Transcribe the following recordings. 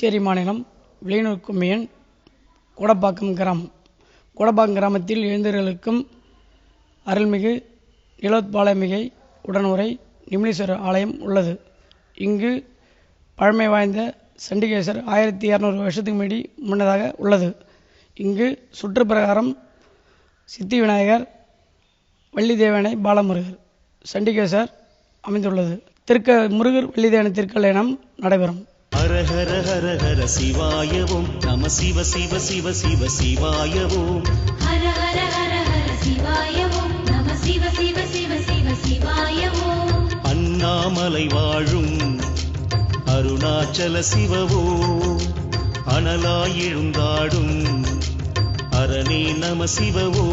புதுச்சேரி மாநிலம் வில்லியனூர் கொம்மியன் கோடப்பாக்கம் கிராமம். கோடப்பாக்கம் கிராமத்தில் எழுந்தருளுக்கும் அருள்மிகு நிலோத்பாலமிகை உடனுரை நிமிலீஸ்வரர் ஆலயம் உள்ளது. இங்கு பழமை வாய்ந்த சண்டிகேசர் 1200 வருஷத்துக்கு முன்னதாக உள்ளது. இங்கு சுற்றுப்பிரகாரம் சித்தி விநாயகர், வள்ளி தேவனை, பாலமுருகர், சண்டிகேசர் அமைந்துள்ளது. முருகர் வள்ளி தேவனை திருக்கல்யாணம் நடைபெறும். ஹர ஹர ஹர ஹர சிவாயவும் நம சிவ சிவ சிவ சிவ சிவாயவும். ஹர ஹர ஹர ஹர சிவாயவும் நம சிவ சிவ சிவ சிவ சிவாயவும். அண்ணாமலை வாழும் அருணாச்சல சிவவோ, அனலாய் எழுந்தாடும் அரணே நம சிவவோ.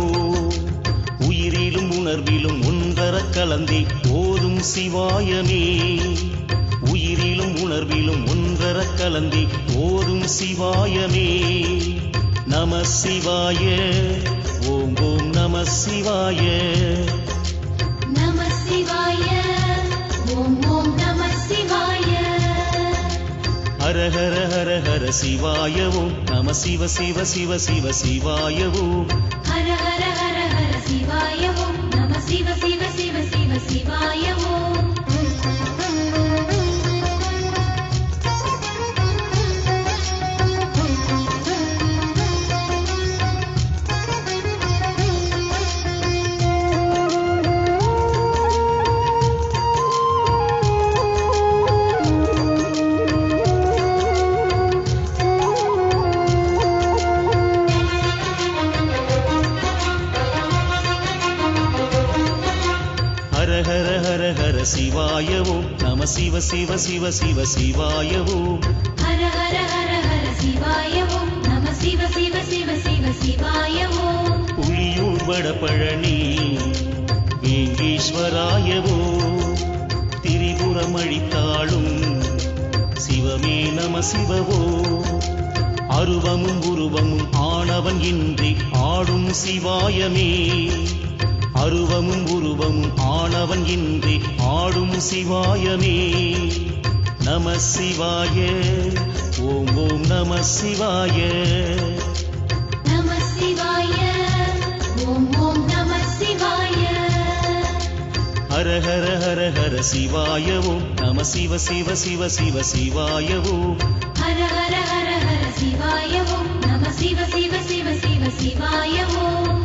உயிரிலும் உணர்விலும் ஒன்றர கலந்தே ஓதும் சிவாயமே. உயிரிலும் உணர்விலும் ஒன்றர கலந்தே ஓதும் சிவாயமே. நம சிவாய, ஓம் ஓம் நம சிவாய. நம சிவாய, ஓம் ஓம் நம சிவாய. ஹர ஹர ஹர ஹர சிவாயவும் நம சிவ சிவ சிவ சிவ சிவாயவும். ஹர ஹர ஹர ஹர சிவாயவும் நம சிவ சிவ சிவ சிவ சிவாயவும். ஹர ஹர ஹர ஹர சிவாயவும் நம சிவ சிவ சிவ சிவ சிவாயவும். ஹர ஹர ஹர ஹர சிவாயவும் நம சிவ சிவ சிவ சிவ சிவாயவும். புலியூர் வடபழனி வேங்கீஸ்வராயவோ, திரிபுரம் அழித்தாளும் சிவமே நம சிவவோ. அருவமும் உருவமும் ஆனவன் இன்றி ஆடும் சிவாயமே. அருவமும் உருவமும் ஆனவன் இன்றி ஆடும் சிவாயமே. நம சிவாய, ஓம் ஓம் நம சிவாய. நம சிவாய, ஓம் ஓம் நம சிவாய. ஹர ஹர ஹர ஹர சிவாயவும் நம சிவ சிவ சிவ சிவ சிவாயவும். ஹர ஹர ஹர ஹர சிவாயவும் நம சிவ சிவ சிவ சிவ சிவாயவும்.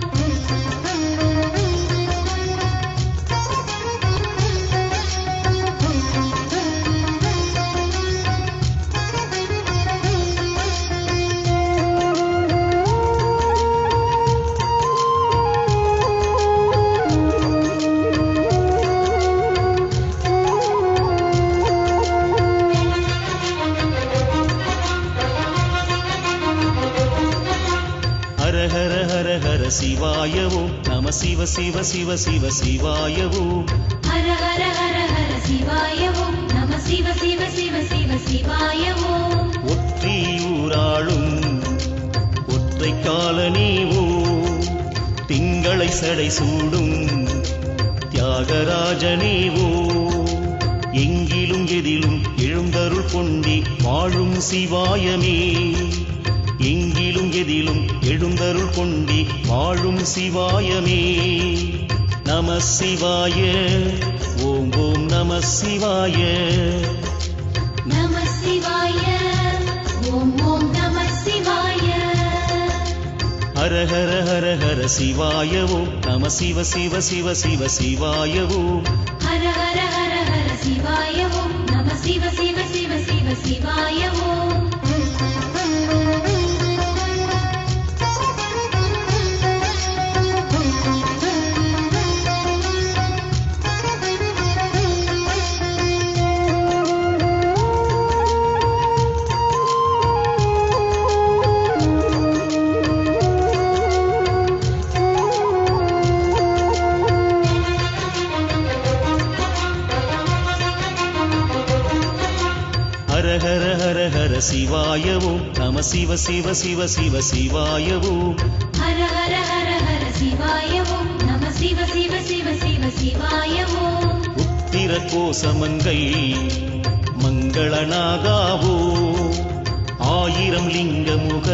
ஹர ஹர ஹர ஹர சிவாயவும் நம சிவ சிவ சிவ சிவ சிவாயவும். ஹர ஹர ஹர ஹர சிவாயவும் நம சிவ சிவ சிவ சிவ சிவாயவும். ஒற்றியூராளும் ஒற்றை காலனீவோ, திங்களை சடை சூடும் தியாகராஜனேவோ. எங்கிலும் எதிலும் எழுந்தருள் கொண்டி வாழும் சிவாயமே. எங்கிலும் எதிலும் எழுந்தருள் கொண்டி வாழும் சிவாயமே. நம சிவாய, ஓம் ஓம் நம சிவாய. நம சிவாய, ஓம் ஓம் நம சிவாய. ஹர ஹர ஹர ஹர சிவாயவும் நம சிவ சிவ சிவ சிவ சிவாயவும். ஹர ஹர ஹர ஹர சிவாயவும் நம சிவ சிவ சிவ சிவ சிவாயவும். ஹர ஹர ஹர ஹர சிவாயவும் நம சிவ சிவ சிவ சிவ சிவாயவும். ஹர ஹர ஹர ஹர சிவாயவும் நம சிவ சிவ சிவ சிவ சிவாயவும். உத்திர கோசமங்கை மங்களநாகாவோ, ஆயிரம் லிங்கமுக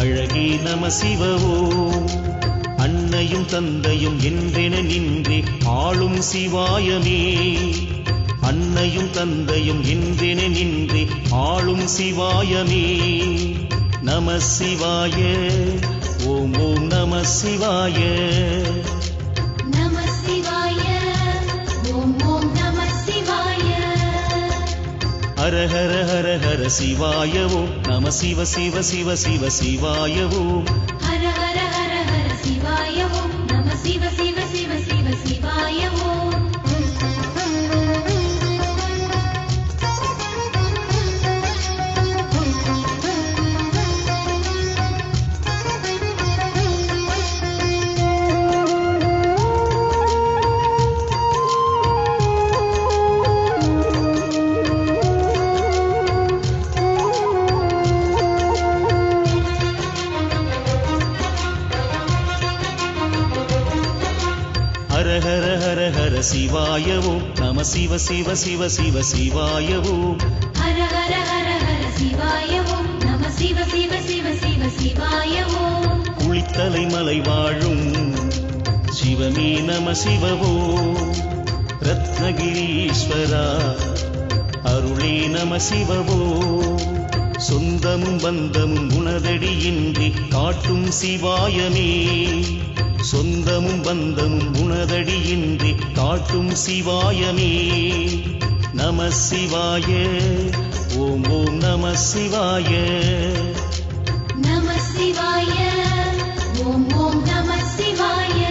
அழகே நம சிவவோம். அன்னையும் தந்தையும் என்றென நின்றே ஆளும் சிவாயமே. அன்னையும் தந்தையும் என்றென நின்றே ஆளும் சிவாயமே. நம சிவாய ஓம் ஓம் நம சிவாய. நம சிவாய ஓம் ஓம் நம சிவாய. ஹர ஹர ஹர ஹர சிவாய ஓம் நம சிவ சிவ சிவ சிவ சிவாய ஓம். ஹர ஹர ஹர ஹர சிவாய ஓம் நம சிவ சிவ சிவ சிவ சிவாய ஓம். ஹர ஹர ஹர ஹர சிவாய ஓம் நம சிவ சிவ சிவ சிவ சிவாய ஓம். ஹர ஹர ஹர ஹர சிவாய ஓம் நம சிவ சிவ சிவ சிவ சிவாய ஓம். குளித்தலை மலை வாழும் சிவமே நம சிவவோ. ரத்னகிரீஸ்வரா அருளே நம சிவவோ. சொந்தமும் பந்தமும் உனதடியின்றி காட்டும் சிவாயமே. சொந்தமும் பந்தமும் உனதடியின்றி காட்டும் சிவாயமே. நம சிவாய ஓம் ஓம் நம சிவாய. நம சிவாய ஓம் ஓம் நம சிவாய.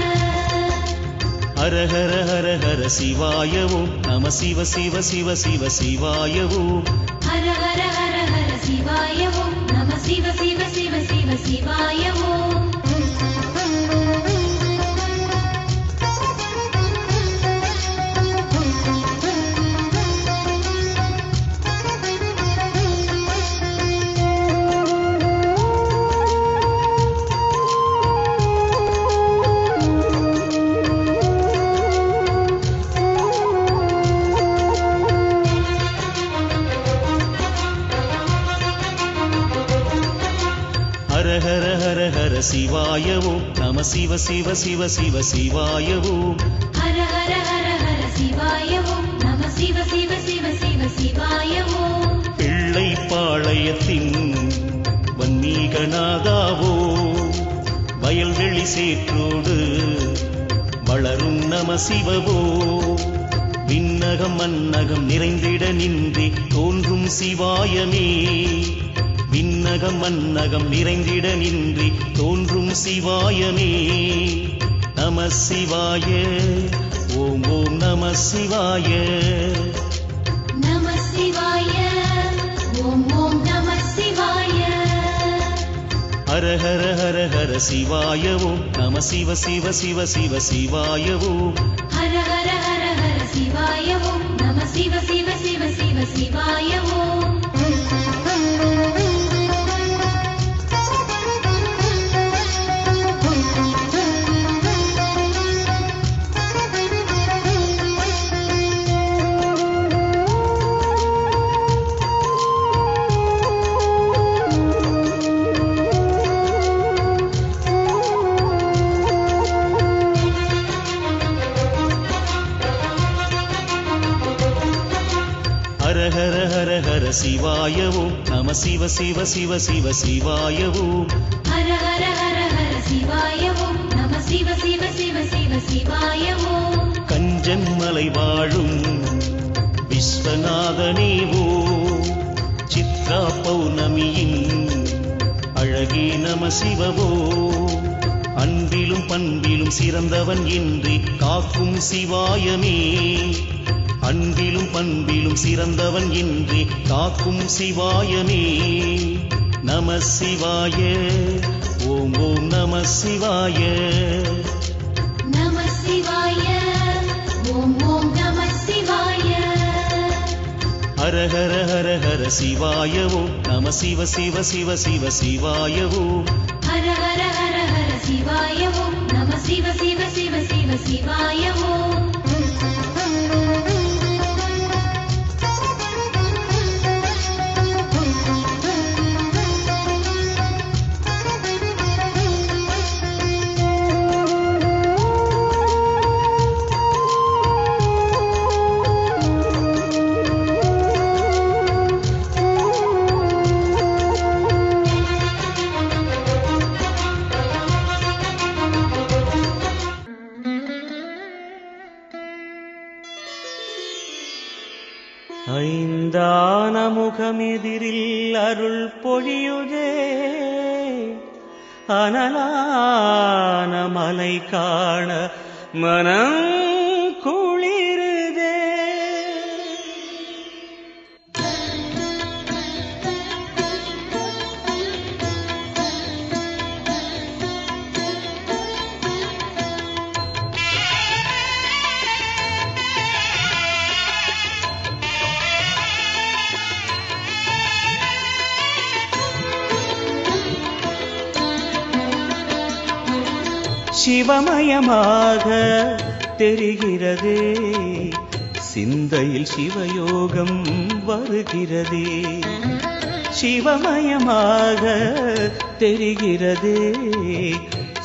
ஹர ஹர ஹர ஹர சிவாய ஓம் நம சிவ சிவ சிவ சிவ சிவாய ஓம். ஹர ஹர ஹர ஹர சிவாய ஓம் நம சிவ சிவ சிவ சிவ சிவாய ஓம். ஹர ஹர ஹர ஹர சிவாய ஓம் நம சிவ சிவ சிவ சிவ சிவாய ஓம். ஹர ஹர ஹர ஹர சிவாய ஓம் நம சிவ சிவ சிவ சிவ சிவாய ஓம். பிள்ளை பாளையத்தின் வன்னீகநாதாவோ. வயல்வெளி சேற்றோடு வளரும் நம சிவவோ. விண்ணகம் மன்னகம் நிறைந்திட நின்றே தோன்றும் சிவாயமே. விண்ணகம் மன்னகம் நிறைந்திட நின்றி தோன்றும் சிவாயமே. நம சிவாய ஓம் ஓம் நம சிவாய. நம சிவாய ஓம் ஓம் நம சிவாய. ஹர ஹர ஹர ஹர சிவாய ஓம் நம சிவ சிவ சிவ சிவ சிவாய ஓம். ஹர ஹர ஹர ஹர சிவாய ஓம் நம சிவ சிவ சிவ சிவ சிவாய ஓம். ஹர ஹர ஹர ஹர சிவாய ஓம் நம சிவ சிவ சிவ சிவ சிவாய ஓம். ஹர ஹர ஹர ஹர சிவாய ஓம் நம சிவ சிவ சிவ சிவ சிவாய ஓம். கஞ்சன்மலை வாழும் விஸ்வநாதனேவோ. சித்ரா பௌர்ணமியின் அழகே நம சிவவோ. அன்பிலும் பண்பிலும் சிறந்தவன் என்று காக்கும் சிவாயமே. அன்பிலும் பண்பிலும் சிறந்தவன் என்று காக்கும் சிவாயமே. நம சிவாய ஓம் ஓம் நம சிவாய. நம சிவாய ஓம் ஓம் நம சிவாய. ஹர ஹர ஹர ஹர சிவாய ஓம் நம சிவ சிவ சிவ சிவ சிவாய ஓம். ஹர ஹர ஹர ஹர சிவாய ஓம் நம சிவ சிவ சிவ சிவ சிவாய ஓம். எழுந்தான முகமெதிரில் அருள் பொழியுதே அனலான மலை காண மனம் குளிருதே. சிவமயமாக தெரிகிறதே சிந்தையில் சிவயோகம் வருகிறதே. சிவமயமாக தெரிகிறதே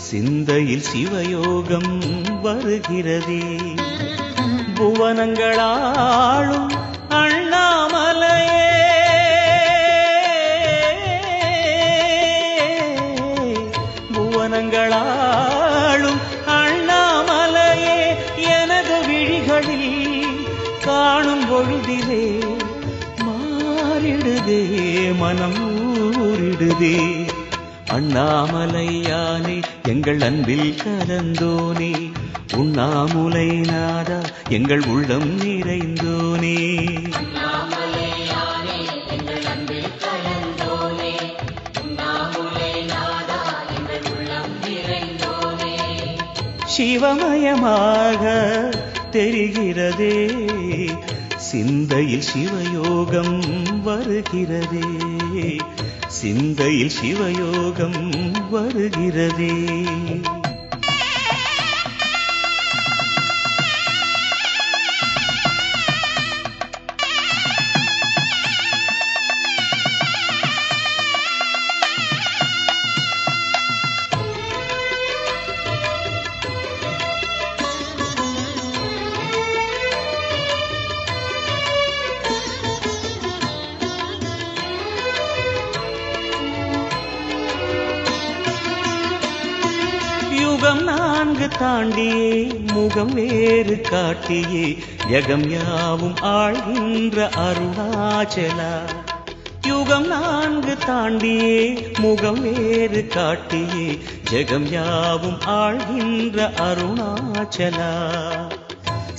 சிந்தையில் சிவயோகம் வருகிறதே. புவனங்களாளும் அண்ணாமலையே புவனங்களாளும் அண்ணாமலையே எனது விழிகளில் காணும் பொழுதிலே மாறிடுதே மனம் ஊறிடுதே. அண்ணாமலையானே எங்கள் அன்பில் கலந்தோனே உண்ணாமுலை நாதா எங்கள் உள்ளம் நிறைந்தோனே. சிவமயமாக தெரிகிறதே சிந்தையில் சிவயோகம் வருகிறதே சிந்தையில் சிவயோகம் வருகிறதே. யுகம் 4 தாண்டியே முகம் வேறு காட்டியே யகம் யாவும் ஆழ்கின்ற அருணாச்சலா. யுகம் 4 தாண்டியே முகம் வேறு காட்டியே ஜெகம் யாவும் ஆழ்கின்ற அருணாச்சலா.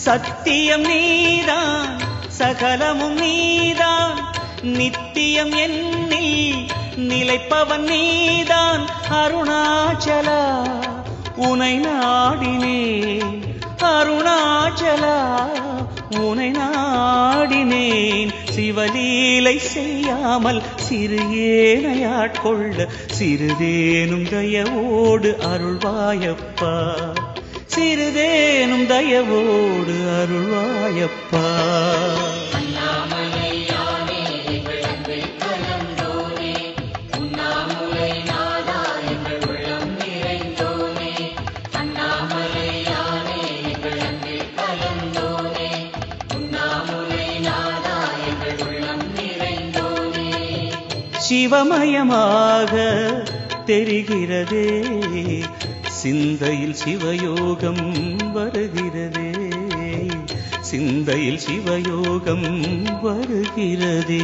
சத்தியம் நீதான் சகலமும் நீதான் நித்தியம் என்னில் நிலைப்பவன் நீதான் அருணாச்சலா. உனை நாடினேன் அருணாச்சலா உனை நாடினேன் சிவலீலை செய்யாமல் சிறு ஏனையாட்கொள்ள சிறிதேனும் தயவோடு அருள்வாயப்பா சிறிதேனும் தயவோடு அருள்வாயப்பா. சிவமயமாக தெரிகிறதே சிந்தையில் சிவயோகம் வருகிறதே சிந்தையில் சிவயோகம் வருகிறதே.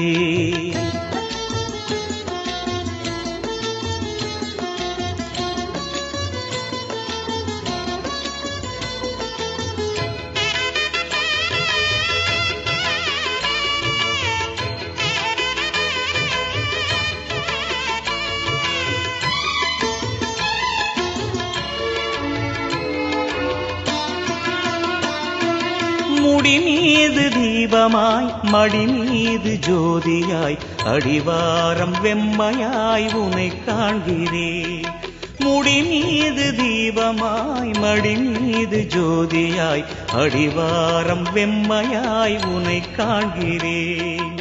முடி மீது தீபமாய் மடி மீது ஜோதியாய் அடிவாரம் வெம்மையாய் உனை காண்கிறேன். முடி மீது தீபமாய் மடி மீது ஜோதியாய் அடிவாரம் வெம்மையாய் உனை காண்கிறேன்.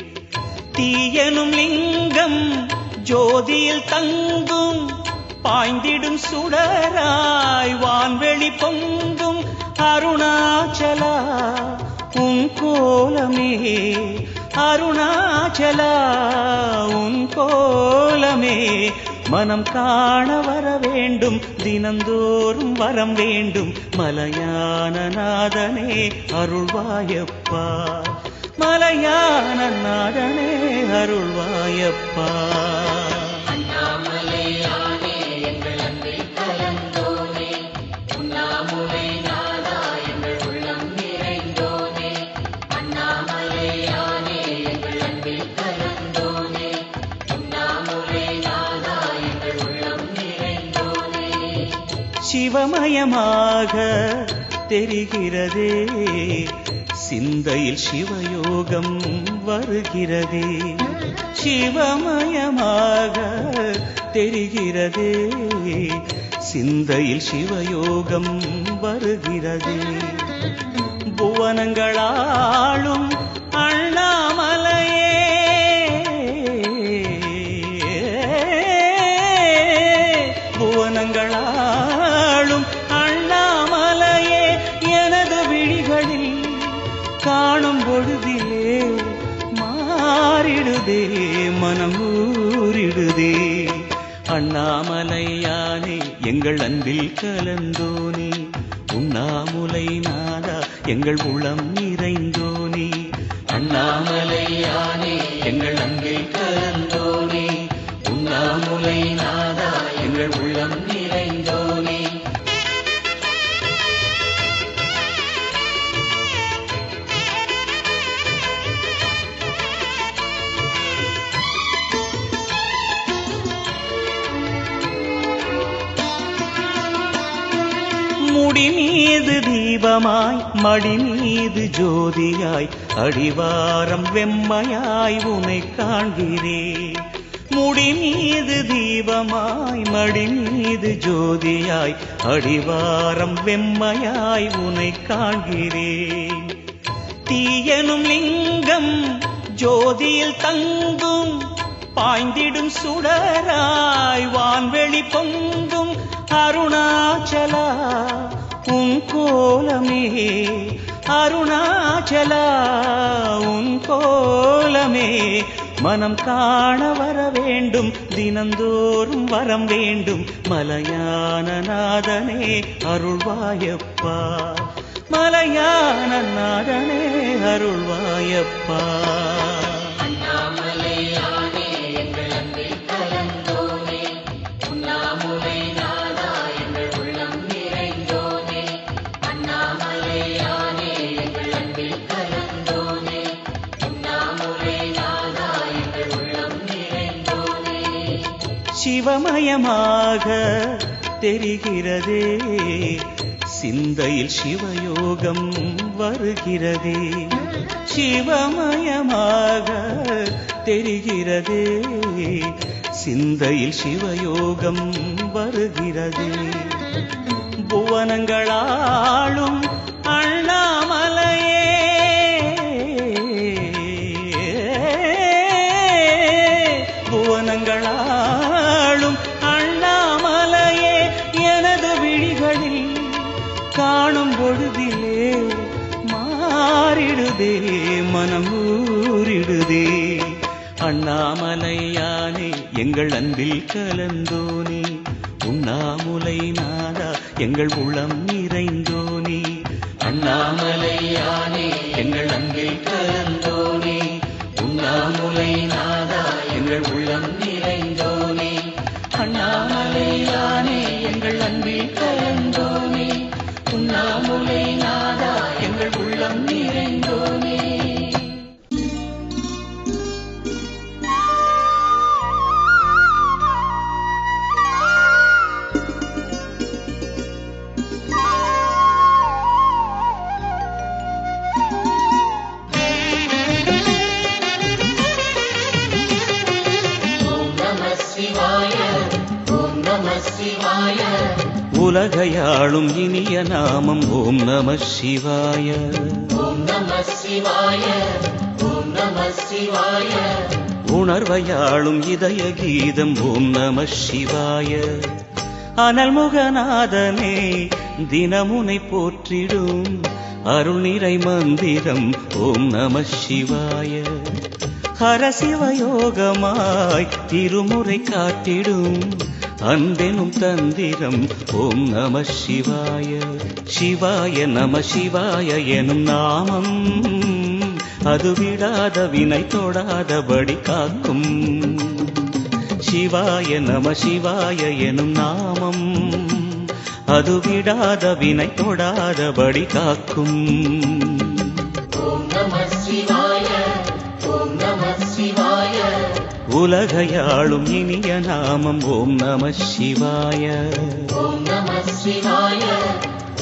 தீயனும் லிங்கம் ஜோதியில் தங்கும் பாய்ந்திடும் சுடராய் வான்வெளி பொங்கும் அருணாச்சலா உன் கோலமே அருணாச்சலா உன் கோலமே மனம் காண வர வேண்டும் தினந்தோறும் வரம் வேண்டும் மலையான நாதனே அருள்வாயப்பா மலையான நாதனே அருள்வாயப்பா. சிவமயமாக தெரிகிறதே சிந்தையில் சிவயோகம் வருகிறதே. சிவமயமாக தெரிகிறதே சிந்தையில் சிவயோகம் வருகிறதே. புவனங்களாளும் அண்ணாமலையே புவனங்களாளும் அண்ணாமலையே எனது விழிகளில் காணும் பொழுதிலே மாறிடுதே மனம் ஊறிடுதே. அண்ணாமலையானே எங்கள் அன்பில் கலந்தோனே உண்ணாமுலை நாதா எங்கள் உளம் நிறைந்தோனே. அண்ணாமலையானே எங்கள் அன்பில் கலந்தோனே உண்ணாமுலை நாதா எங்கள் உள்ளம் நிறைந்தோனே. முடி மீது தீபமாய் மடி மீது ஜோதியாய் அடிவாரம் வெம்மையாய் உனை காண்கிறேன். முடி மீது தீபமாய் மடி மீது ஜோதியாய் அடிவாரம் வெம்மையாய் உனை காண்கிறேன். தீயனும் லிங்கம் ஜோதியில் தங்கும் பாய்ந்திடும் சுடராய் வான்வெளி பொங்கும் அருணாச்சலா உன் கோலமே. அருணாச்சலா உன் கோலமே மனம் காண வர வேண்டும் தினந்தோறும் வரம் வேண்டும். மலையான நாதனே அருள்வாயப்பா. மலையான நாதனே அருள்வாயப்பா. சிவமயமாக தெரிகிறதே சிந்தையில் சிவயோகம் வருகிறதே. சிவமயமாக தெரிகிறதே சிந்தையில் சிவயோகம் வருகிறதே. புவனங்களாளும் அண்ணாமலையே புவனங்களாளும் அண்ணாமலையே எனது விழிகளில் காணும் பொழுதிலே மாறிடுதே மனம் ஊறிடுதே. அண்ணாமலையானே எங்கள் அன்பில் கலந்தோனே உண்ணாமுலை நாதா எங்கள் உளம் நிறைந்தோனே. அண்ணாமலையானே எங்கள் அன்பில் கலந்தோனே உண்ணாமுலை நாதா எங்கள் உள்ளம் நிறைந்தோனே. அண்ணாமலையானே எங்கள் அன்பில் கலந்தோனே உண்ணாமுலை நாதா எங்கள் உள்ளம் நிறைந்தோனே. உலகையாளும் இனிய நாமம் ஓம் நம சிவாய. ஓம் நம சிவாய. ஓம் நம சிவாய. உணர்வையாளும் இதய கீதம் ஓம் நம சிவாய. அனல்முகநாதனே தினமுனை போற்றிடும் அருள் நிறை மந்திரம் ஓம் நம சிவாய. ஹரசிவயோகமாய் திருமுறை காட்டிடும் அன்பெனும் தந்திரம் ஓம் நம சிவாய. சிவாய நம சிவாய எனும் நாமம் அது விடாத வினை தொடாதபடி காக்கும். சிவாய நம சிவாய எனும் நாமம் அது விடாத வினை தொடாதபடி காக்கும். ஓம் நம சிவாய, ஓம் நம சிவாய. உலகையாளும் இனிய நாமம் ஓம் நம சிவாய. ஓம் நம சிவாய,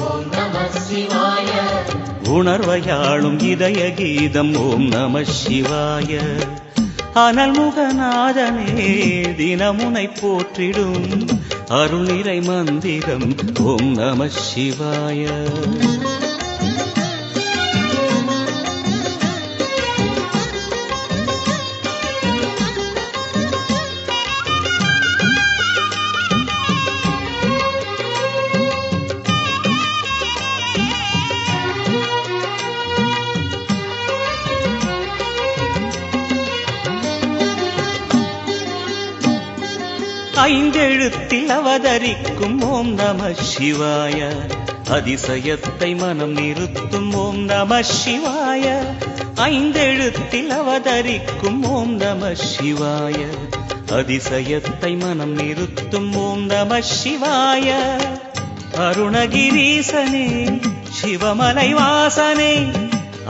ஓம் நம சிவாய. உணர்வையாளும் இதய கீதம் ஓம் நம சிவாய. அனல்முகநாதனே தினமுனை போற்றிடும் அருள் நிறை மந்திரம் ஓம் நம சிவாய. ஐந்தெழுத்தில் அவதரிக்கும் ஓம் நம சிவாய. அதிசயத்தை மனம் நிறுத்தும் ஓம் நம சிவாய. ஐந்தெழுத்தில் அவதரிக்கும் ஓம் நம சிவாய. அதிசயத்தை மனம் நிறுத்தும் ஓம் நம சிவாய. அருணகிரீசனே சிவமலை வாசனே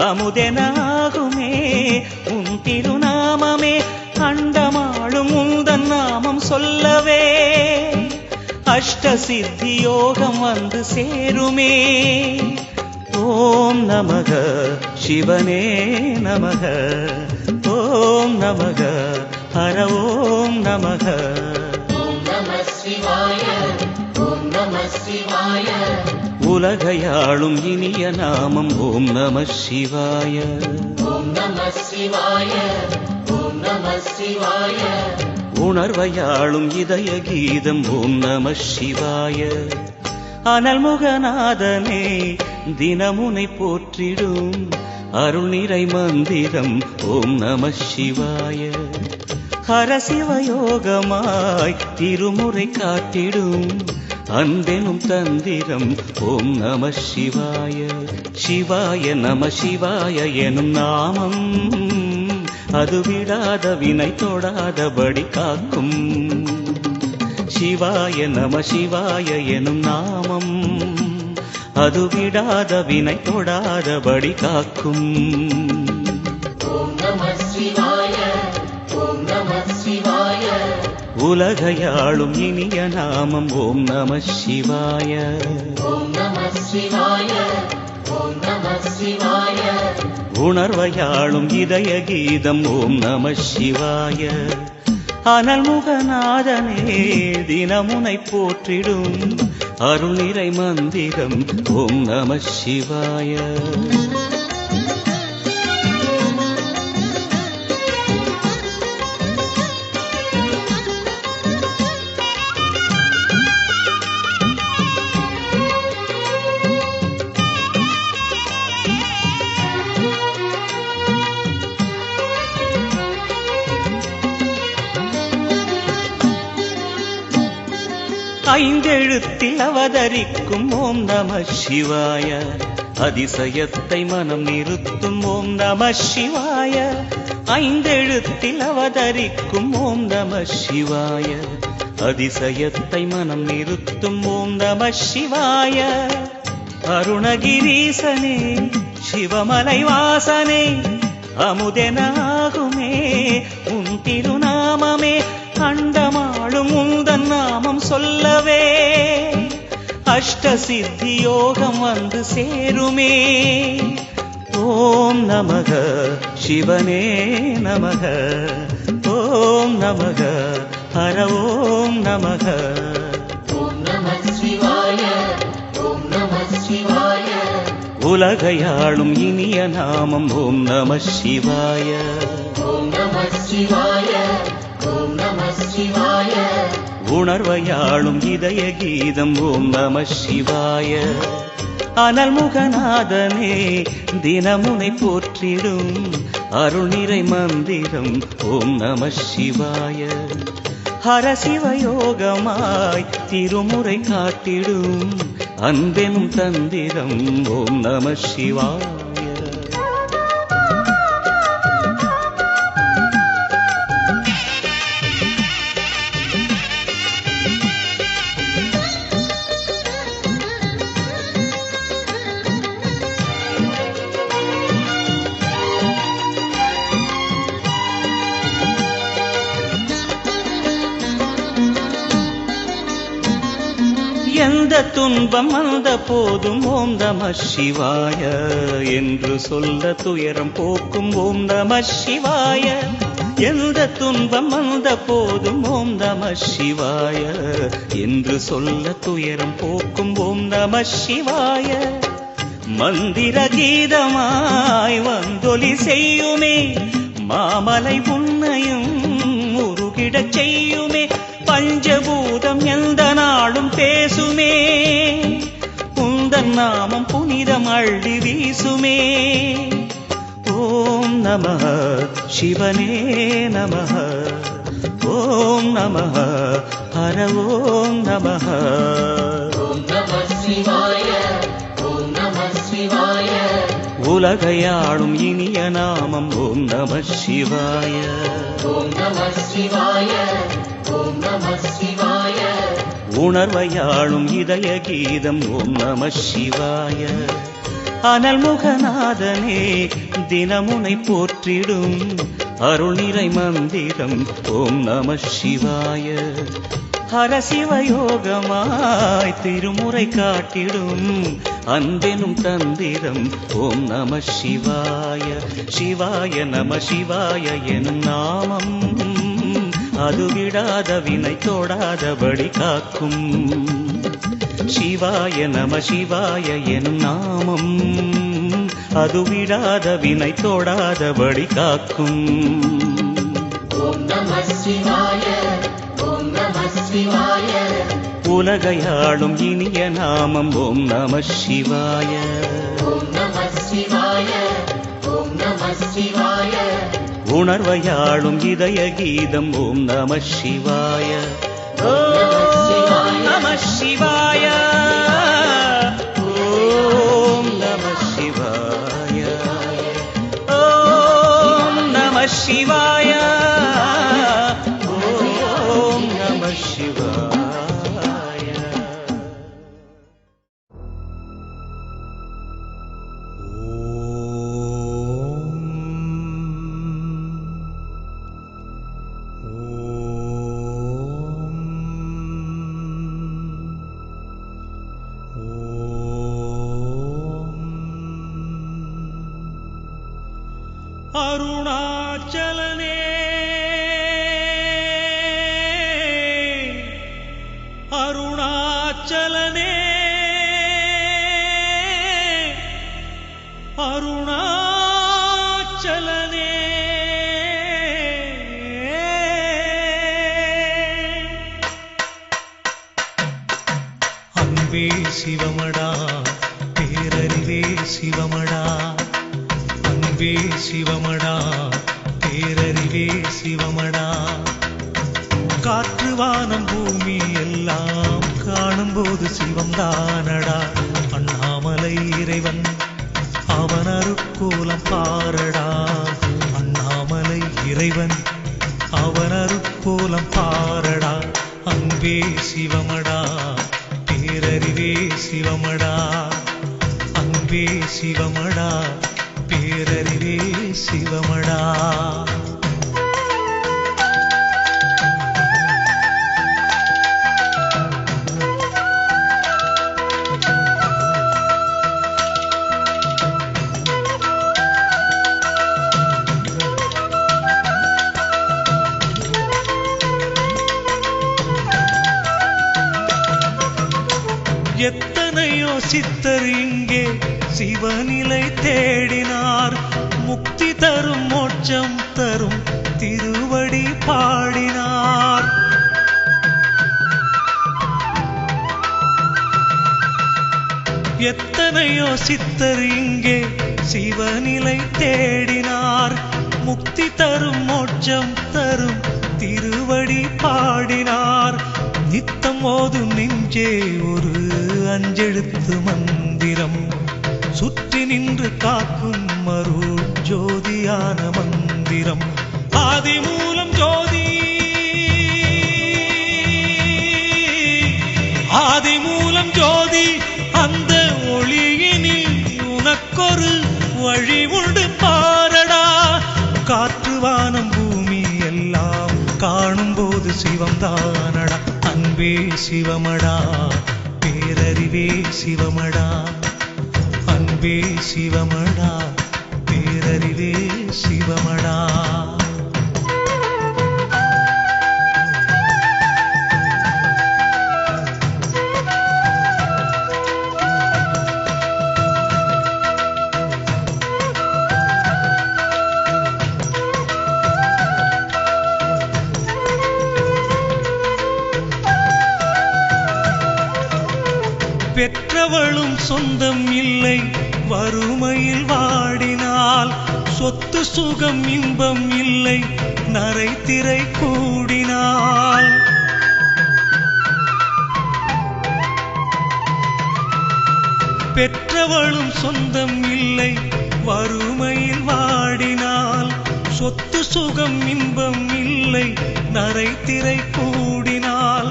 அமுதனாகுமே உன் திருநாமமே. அண்டமாளும் உந்தன் நாமம் சொல்லவே அஷ்ட சித்தி யோகம் வந்து சேருமே. ஓம் நமக சிவனே நமக. ஓம் நமக ஹர ஓம் நமக. ஓம் நம சிவாய, ஓம் நம சிவாய. உலகையாளும் இனிய நாமம் ஓம் நம சிவாய. ஓம் நம சிவாய, ஓம் நம சிவாய. உணர்வையாளும் இதய கீதம் ஓம் நம சிவாய. அனல்முகநாதனே தினமுனை போற்றிடும் அருள் நிறை மந்திரம் ஓம் நம சிவாய. ஹரசிவயோகமாய் திருமுறை காட்டிடும் அன்பெனும் தந்திரம் ஓம் நம சிவாய. சிவாய நம சிவாய எனும் நாமம் அது விடாத வினை தொடாதபடி காக்கும். சிவாய நம சிவாய எனும் நாமம் அது விடாத வினை தொடாதபடி காக்கும். ஓம் நம சிவாய, ஓம் நம சிவாய. உலகையாளும் இனிய நாமம் ஓம் நம சிவாய. ஓம் நம சிவாய, ஓம் நம சிவாய. உணர்வையாளும் இதய கீதம் ஓம் நம சிவாய. அனல்முகநாதனே தினமுனை போற்றிடும் அருள் நிறை மந்திரம் ஓம் நம சிவாய. ஐந்தெழுத்தில் அவதரிக்கும் ஓம் நம சிவாய. அதிசயத்தை மனம் நிறுத்தும் ஓம் நம சிவாய. ஐந்தெழுத்தில் அவதரிக்கும் ஓம் நம சிவாய. அதிசயத்தை மனம் நிறுத்தும் ஓம் நம சிவாய. அருணகிரீசனே சிவமலை வாசனே அமுதனாகுமே உன் திருநாமமே. அண்டமாளும் உந்தன் நாமம் சொல்லவே அஷ்ட சித்தி யோகம் வந்து சேருமே. ஓம் நமக சிவனே நமக. ஓம் நமக ஹர ஓம் நமக. ஓம் நம சிவாய, ஓம் நம சிவாய. உலகையாளும் இனிய நாமம் ஓம் நம சிவாய. ஓம் நம சிவாய, ஓம் நம சிவாய. உணர்வையாளும் இதய கீதம் ஓம் நம சிவாய. அனல்முகநாதனே தினமுனை போற்றிடும் அருள் நிறை மந்திரம் ஓம் நம சிவாய. ஹரசிவயோகமாய் திருமுறை காட்டிடும் அன்பெனும் தந்திரம் ஓம் நம சிவாய. எந்த துன்பம் வந்த போதும் ஓம் நம சிவாய என்று சொல்ல துயரம் போக்கும் ஓம் நம சிவாய. எந்த துன்பம் வந்த போதும் ஓம் நம சிவாய என்று சொல்ல துயரம் போக்கும் ஓம் நம சிவாய. மந்திர கீதமாய் வந்தொலி செய்யுமே மாமலை உன்னையும் உருகிடச் செய்யுமே. பஞ்சபூதம் எந்த நாளும் பேசுமே உந்தன் நாமம் புனிதம் அள்ளி வீசுமே. ஓம் நமः சிவனே நமः ஓம் நமः ஹர ஓம் நமः. ஓம் நம சிவாய ஓம் நம சிவாய. உலகையாளும் இனிய நாமம் ஓம் நம சிவாய. ஓம் நம சிவாய ஓம் நம சிவாய. உணர்வையாளும் இதய கீதம் ஓம் நம சிவாய. அனல்முகநாதனே தினமுனை போற்றிடும் அருள் நிறை மந்திரம் ஓம் நம சிவாய. ஹரசிவயோகமாய் திருமுறை காட்டிடும் அன்பெனும் தந்திரம் ஓம் நம சிவாய. சிவாய நம சிவாய எனும் நாமம் அது விடாத வினை தொடாதபடி காக்கும். சிவாய நம சிவாய எனும் நாமம் அது விடாத வினை தொடாதபடி காக்கும். ஓம் நம சிவாய ஓம் நம சிவாய. உலகையாளும் இனிய நாமம் ஓம் நம சிவாய. ஓம் நம சிவாய ஓம் நம சிவாய. உணர்வையாளும் இதய கீதம் ஓம் நம சிவாய. ஓம் நம சிவாய ஓம் நம சிவாய ஓம் நம சிவாய ஓம் நம சிவாய. அருணாச்சலனே அருணாச்சலனே அருணாச்சலனே. அன்பே சிவமடா பேரறிவே சிவமடா. அன்பே சிவமடா பேரறிவே சிவமடா. காற்று வானம் பூமி எல்லாம் காணும்போது சிவம்தானடா. அண்ணாமலை இறைவன் அவன் அருட்கோலம் பாரடா. அண்ணாமலை இறைவன் அவன் அருட்கோலம் பாரடா. அன்பே சிவமடா பேரறிவே சிவமடா. அன்பே சிவமடா பேரறிவே சிவமடா. எத்தனையோ சித்தர் இங்கே சிவநிலை தேடினார். முக்தி தரும் மோட்சம் தரும் திருவடி பாடினார். எத்தனையோ சித்தர் இங்கே சிவநிலை தேடினார். முக்தி தரும் மோட்சம் தரும் திருவடி பாடினார். நித்தம் ஓதும் நெஞ்சே ஒரு அஞ்செழுத்து மந்திரம் சுற்றி நின்று காக்கும் அருள் ஜோதியான மந்திரம். ஆதிமூலம் ஜோதி ஆதிமூலம் ஜோதி. அந்த ஒளியினில் உனக்கொரு வழி உண்டு பாரடா. காற்று வானம் பூமி எல்லாம் காணும்போது சிவம் தானடா. அன்பே சிவமடா பேரறிவே சிவமடா அன்பே சிவமடா பேரறிவே சிவமடா பெற்றவளும் சொந்தம் இல்லை வறுமையில் வாடினால் சொத்து சுகம் இன்பம் இல்லை நரை திரை கூடினால் பெற்றவளும் சொந்தம் இல்லை வறுமையில் வாடினால் சொத்து சுகம் இன்பம் இல்லை நரை திரை கூடினால்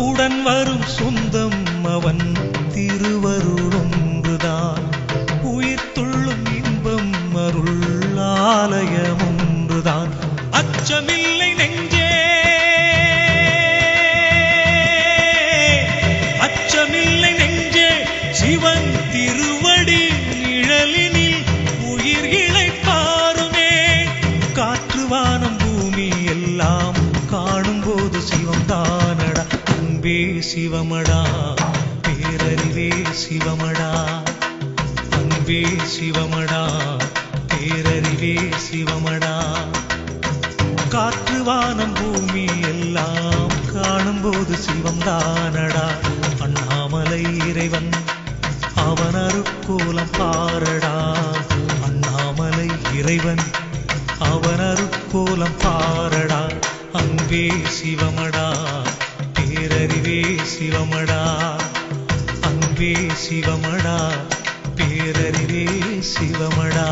உடன் வரும் சொந்தம் அவன் திருவருளொன்றுதான் உயிர் துள்ளும் இன்பம் அருள் ஆலயம் ஒன்றுதான் அச்சமில்லை நெஞ்சே அச்சமில்லை நெஞ்சே சிவன் திருவடி நிழலினில் உயிர் இளைப்பாருமே காற்று வானம் பூமி எல்லாம் காணும்போது சிவம் தானடா அன்பே சிவமடா பேரறிவே சிவமடா அன்பே சிவமடா பேரறிவே சிவமடா காற்று வானம் பூமி எல்லாம் காணும்போது சிவம் தானடா அண்ணாமலை இறைவன் அவன் அருட்கோலம் பாரடா அண்ணாமலை இறைவன் அவன் அருட்கோலம் பாரடா அன்பே சிவமடா பேரறிவே சிவமடா அன்பே சிவமடா பேரறிவே சிவமடா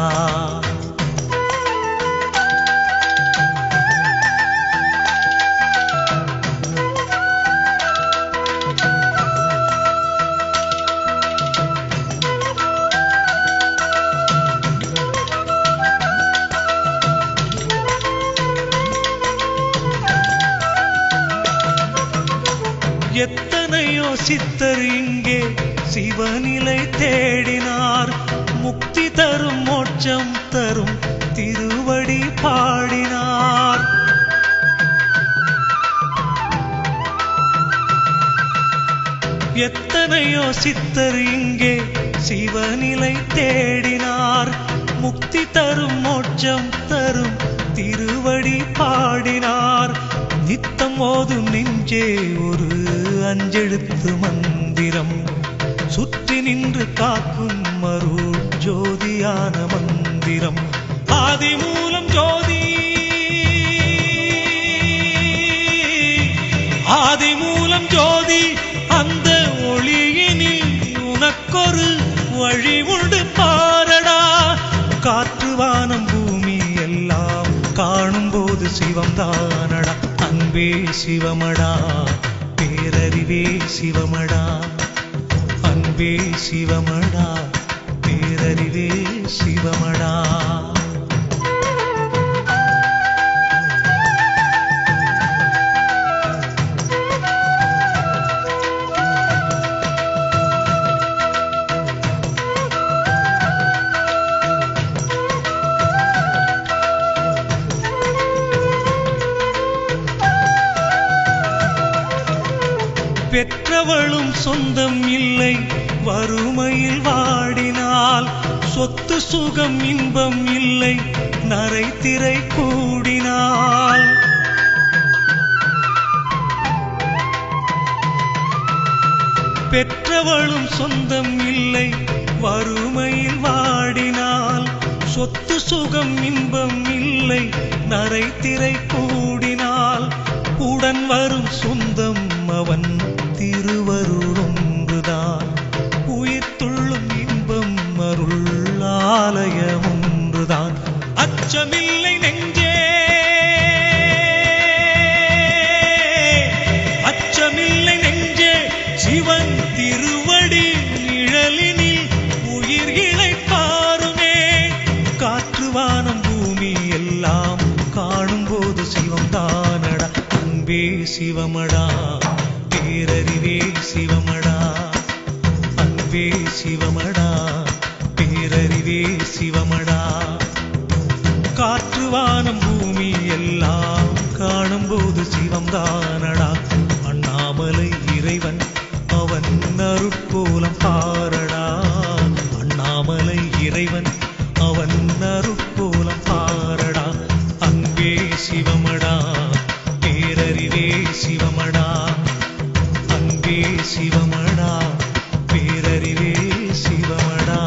எத்தனையோ சித்தர் இங்கே சிவநிலை தேடினார் முக்தி தரும் மோட்சம் தரும் திருவடி பாடினார் எத்தனையோ சித்தர் இங்கே சிவநிலை தேடினார் முக்தி தரும் மோட்சம் தரும் திருவடி பாடினார் நித்தம் ஓதும் நெஞ்சே ஒரு அஞ்செழுத்து மந்திரம் சுற்றி நின்று காக்கும் அருள் ஜோதியான மந்திரம் ஆதி மூலம் ஜோதி ஆதி மூலம் ஜோதி அந்த ஒளியினில் உனக்கொரு வழி உண்டு பாரடா காற்று வானம் பூமி எல்லாம் காணும்போது சிவம் தானடா அன்பே சிவமடா பேரறிவே சிவமடா அன்பே சிவமடா பேரறிவே சிவமடா பெற்றவளும் சொந்தம் இல்லை வறுமையில் வாடினால் சொத்து சுகம் இன்பம் இல்லை நரை திரை கூடினால் பெற்றவளும் சொந்தம் இல்லை வறுமையில் வாடினால் சொத்து சுகம் இன்பம் இல்லை நரை திரை கூடினால் உடன் வரும் சொந்தம் அவன் திருவருளொன்றுதான் உயிர் துள்ளும் இன்பம் அருள் ஆலயம் ஒன்றுதான் அச்சமில்லை நெஞ்சே அச்சமில்லை நெஞ்சே சிவன் திருவடி நிழலினில் உயிர் இளைப்பாருமே காற்று வானம் பூமி எல்லாம் காணும்போது சிவம் தானடா அன்பே சிவமடா பேரறிவே சிவமடா அன்பே சிவமடா பேரறிவே சிவமடா காற்று வானம் பூமி எல்லாம் காணும்போது சிவம்தானடா அண்ணாமலை இறைவன் அவன் அருட்கோலம் பாரடா அண்ணாமலை இறைவன் அவன் அருட்கோலம் பாரடா அன்பே சிவமடா பேரறிவே சிவமடா அன்பே சிவமடா பேரறிவே சிவமடா.